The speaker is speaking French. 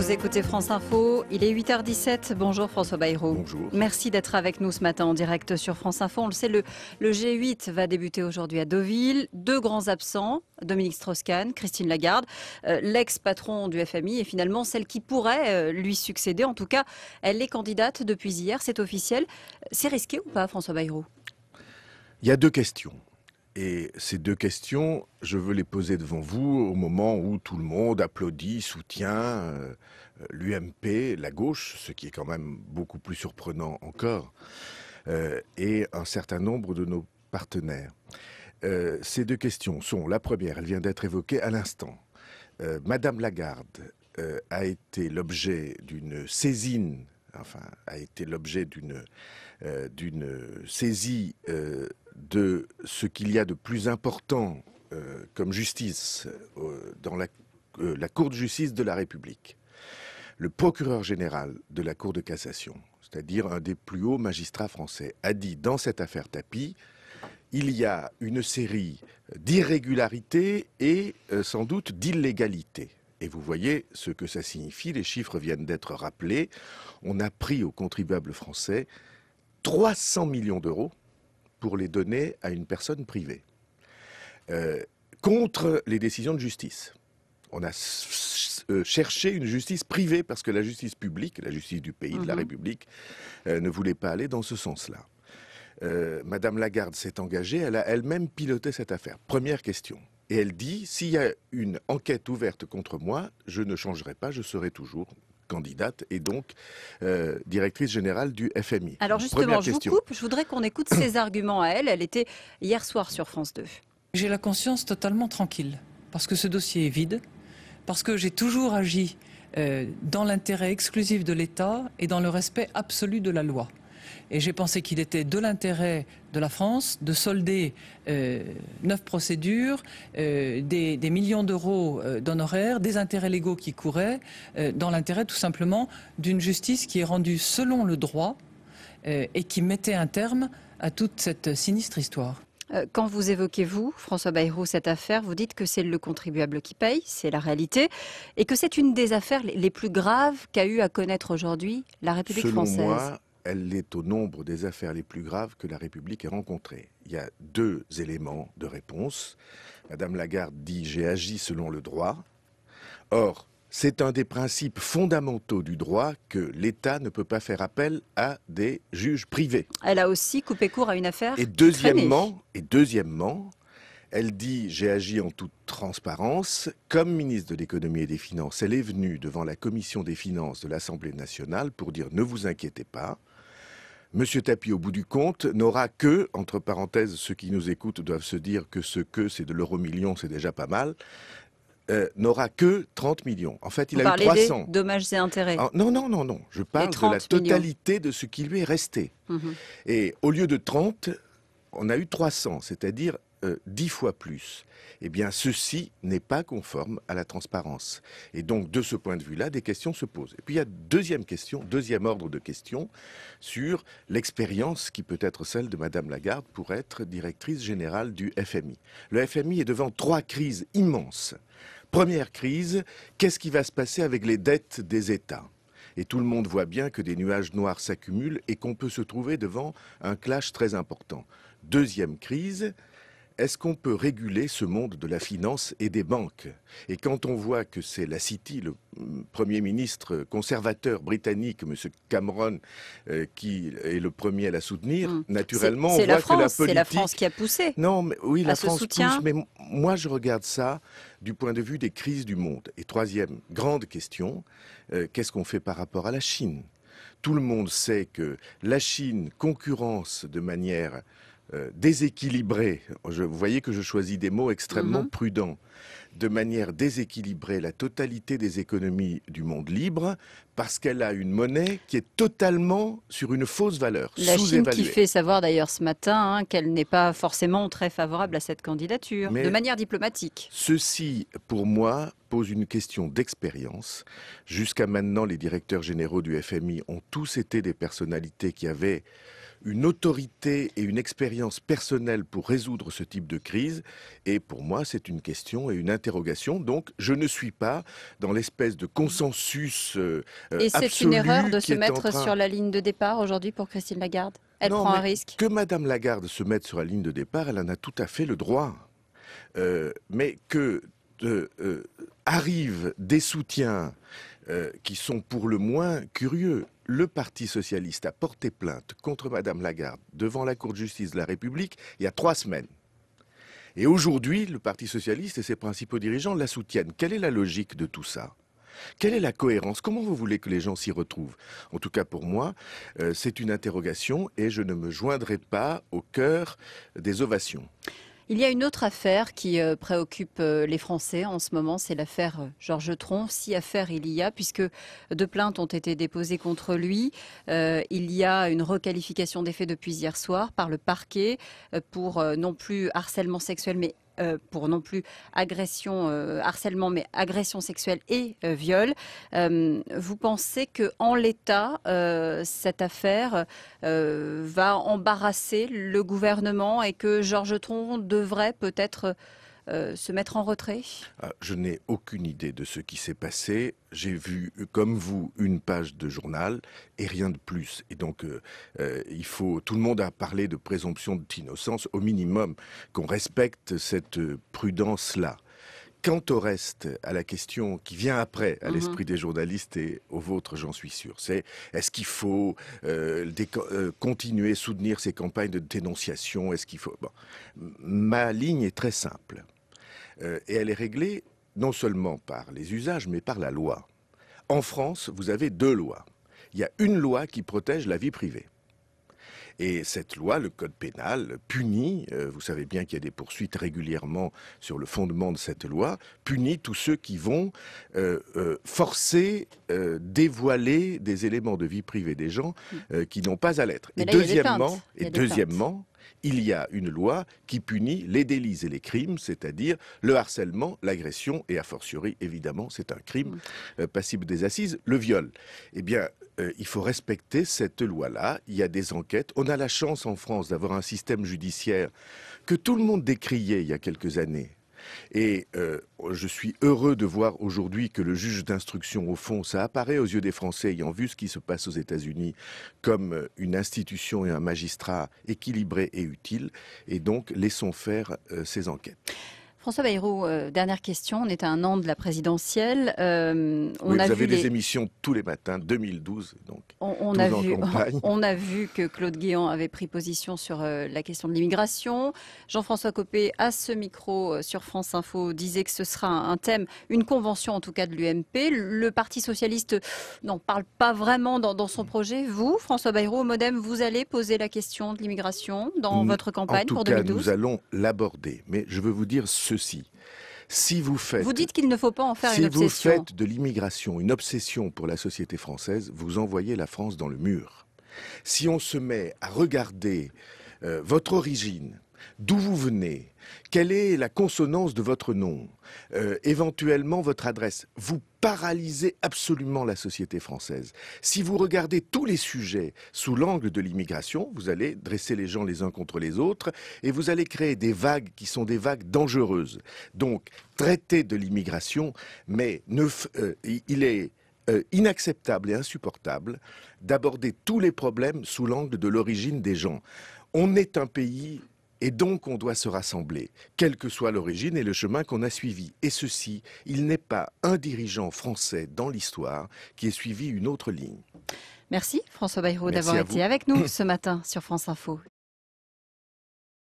Vous écoutez France Info, il est 8h17. Bonjour François Bayrou. Bonjour. Merci d'être avec nous ce matin en direct sur France Info. On le sait, le G8 va débuter aujourd'hui à Deauville. Deux grands absents, Dominique Strauss-Kahn, Christine Lagarde, l'ex-patron du FMI et finalement celle qui pourrait lui succéder. En tout cas, elle est candidate depuis hier, c'est officiel. C'est risqué ou pas, François Bayrou? Il y a deux questions. Et ces deux questions, je veux les poser devant vous au moment où tout le monde applaudit, soutient l'UMP, la gauche, ce qui est quand même beaucoup plus surprenant encore, et un certain nombre de nos partenaires. Ces deux questions sont, la première, elle vient d'être évoquée à l'instant. Madame Lagarde a été l'objet d'une saisine, enfin, a été l'objet d'une saisie de ce qu'il y a de plus important comme justice dans la Cour de justice de la République. Le procureur général de la Cour de cassation, c'est-à-dire un des plus hauts magistrats français, a dit dans cette affaire Tapie, il y a une série d'irrégularités et sans doute d'illégalités. Et vous voyez ce que ça signifie, les chiffres viennent d'être rappelés. On a pris aux contribuables français 300 millions d'euros pour les donner à une personne privée, contre les décisions de justice. On a cherché une justice privée parce que la justice publique, la justice du pays, de la République, ne voulait pas aller dans ce sens-là. Madame Lagarde s'est engagée, elle a elle-même piloté cette affaire. Première question. Et elle dit, s'il y a une enquête ouverte contre moi, je ne changerai pas, je serai toujours candidate et donc directrice générale du FMI. Alors justement, je vous coupe, je voudrais qu'on écoute ses arguments à elle. Elle était hier soir sur France 2. J'ai la conscience totalement tranquille, parce que ce dossier est vide, parce que j'ai toujours agi dans l'intérêt exclusif de l'État et dans le respect absolu de la loi. Et j'ai pensé qu'il était de l'intérêt de la France de solder 9 procédures, des millions d'euros d'honoraires, des intérêts légaux qui couraient, dans l'intérêt tout simplement d'une justice qui est rendue selon le droit et qui mettait un terme à toute cette sinistre histoire. Quand vous évoquez, vous, François Bayrou, cette affaire, vous dites que c'est le contribuable qui paye, c'est la réalité, et que c'est une des affaires les plus graves qu'a eu à connaître aujourd'hui la République française. Selon moi, elle est au nombre des affaires les plus graves que la République ait rencontrées. Il y a deux éléments de réponse. Madame Lagarde dit « j'ai agi selon le droit ». Or, c'est un des principes fondamentaux du droit que l'État ne peut pas faire appel à des juges privés. Elle a aussi coupé court à une affaire Et deuxièmement, elle dit « j'ai agi en toute transparence ». Comme ministre de l'économie et des finances, elle est venue devant la commission des finances de l'Assemblée nationale pour dire « ne vous inquiétez pas ». Monsieur Tapie, au bout du compte, n'aura que, entre parenthèses, ceux qui nous écoutent doivent se dire que ce « que » c'est de l'euro-million, c'est déjà pas mal, n'aura que 30 millions. En fait, il a eu 300. Des dommages et intérêts. Ah, non. Je parle de la totalité de ce qui lui est resté. Et au lieu de 30, on a eu 300, c'est-à-dire 10 fois plus. Eh bien, ceci n'est pas conforme à la transparence. Et donc, de ce point de vue-là, des questions se posent. Et puis, il y a deuxième ordre de questions sur l'expérience qui peut être celle de Madame Lagarde pour être directrice générale du FMI. Le FMI est devant 3 crises immenses. Première crise, qu'est-ce qui va se passer avec les dettes des États ? Et tout le monde voit bien que des nuages noirs s'accumulent et qu'on peut se trouver devant un clash très important. Deuxième crise, est-ce qu'on peut réguler ce monde de la finance et des banques? Et quand on voit que c'est la City, le Premier ministre conservateur britannique, M. Cameron, qui est le premier à la soutenir, naturellement, on voit que la politique... C'est la France qui a poussé. Non, mais oui, la France pousse, mais moi je regarde ça du point de vue des crises du monde. Et troisième grande question, qu'est-ce qu'on fait par rapport à la Chine? Tout le monde sait que la Chine concurrence de manière déséquilibrée, vous voyez que je choisis des mots extrêmement prudents, de manière déséquilibrée la totalité des économies du monde libre parce qu'elle a une monnaie qui est totalement sur une fausse valeur, sous-évaluée. La Chine qui fait savoir d'ailleurs ce matin qu'elle n'est pas forcément très favorable à cette candidature, de manière diplomatique. Ceci, pour moi, pose une question d'expérience. Jusqu'à maintenant, les directeurs généraux du FMI ont tous été des personnalités qui avaient une autorité et une expérience personnelle pour résoudre ce type de crise. Et pour moi, c'est une question et une interrogation. Donc, je ne suis pas dans l'espèce de consensus Et c'est absolu une erreur de qui se est en mettre train... sur la ligne de départ aujourd'hui pour Christine Lagarde? Elle Non, prend un mais risque? que Madame Lagarde se mette sur la ligne de départ, elle en a tout à fait le droit. Mais que arrivent des soutiens qui sont pour le moins curieux. Le Parti socialiste a porté plainte contre Madame Lagarde devant la Cour de justice de la République il y a 3 semaines. Et aujourd'hui, le Parti socialiste et ses principaux dirigeants la soutiennent. Quelle est la logique de tout ça ? Quelle est la cohérence? Comment vous voulez que les gens s'y retrouvent? En tout cas pour moi, c'est une interrogation et je ne me joindrai pas au cœur des ovations. Il y a une autre affaire qui préoccupe les Français en ce moment, c'est l'affaire Georges Tron. 6 affaires il y a, puisque 2 plaintes ont été déposées contre lui. Il y a une requalification des faits depuis hier soir par le parquet pour non plus harcèlement sexuel, mais pour non plus agression, harcèlement, mais agression sexuelle et viol. Vous pensez que en l'état, cette affaire va embarrasser le gouvernement et que Georges Tron devrait peut-être se mettre en retrait? Je n'ai aucune idée de ce qui s'est passé. J'ai vu, comme vous, une page de journal et rien de plus. Et donc, tout le monde a parlé de présomption d'innocence, au minimum, qu'on respecte cette prudence-là. Quant au reste, à la question qui vient après, à l'esprit des journalistes et au vôtre, j'en suis sûr, c'est est-ce qu'il faut continuer à soutenir ces campagnes de dénonciation? Est-ce qu'il faut... Bon. Ma ligne est très simple. Et elle est réglée non seulement par les usages, mais par la loi. En France, vous avez 2 lois. Il y a une loi qui protège la vie privée. Et cette loi, le code pénal, punit, vous savez bien qu'il y a des poursuites régulièrement sur le fondement de cette loi, punit tous ceux qui vont forcer, dévoiler des éléments de vie privée des gens qui n'ont pas à l'être. Mais Et là, deuxièmement, il y a une loi qui punit les délits et les crimes, c'est-à-dire le harcèlement, l'agression, et a fortiori, évidemment, c'est un crime passible des assises, le viol. Eh bien, il faut respecter cette loi-là. Il y a des enquêtes. On a la chance en France d'avoir un système judiciaire que tout le monde décriait il y a quelques années. Et je suis heureux de voir aujourd'hui que le juge d'instruction, au fond, ça apparaît aux yeux des Français ayant vu ce qui se passe aux États-Unis comme une institution et un magistrat équilibré et utile. Et donc, laissons faire ces enquêtes. François Bayrou, dernière question. On est à 1 an de la présidentielle. Vous avez des émissions tous les matins, 2012, donc on a vu que Claude Guéant avait pris position sur la question de l'immigration. Jean-François Copé, à ce micro sur France Info, disait que ce sera un thème, une convention en tout cas de l'UMP. Le Parti socialiste n'en parle pas vraiment dans son projet. Vous, François Bayrou, au Modem, vous allez poser la question de l'immigration dans votre campagne pour 2012? En tout cas, nous allons l'aborder. Mais je veux vous dire ceci. Si vous dites qu'il ne faut pas en faire une obsession. Si vous faites de l'immigration une obsession pour la société française, vous envoyez la France dans le mur. Si on se met à regarder votre origine, d'où vous venez, quelle est la consonance de votre nom, éventuellement votre adresse, vous paralysez absolument la société française. Si vous regardez tous les sujets sous l'angle de l'immigration, vous allez dresser les gens les uns contre les autres et vous allez créer des vagues qui sont des vagues dangereuses. Donc, traitez de l'immigration, mais il est inacceptable et insupportable d'aborder tous les problèmes sous l'angle de l'origine des gens. On est un pays... Et donc, on doit se rassembler, quelle que soit l'origine et le chemin qu'on a suivi. Et ceci, il n'est pas un dirigeant français dans l'histoire qui ait suivi une autre ligne. Merci François Bayrou d'avoir été avec nous ce matin sur France Info.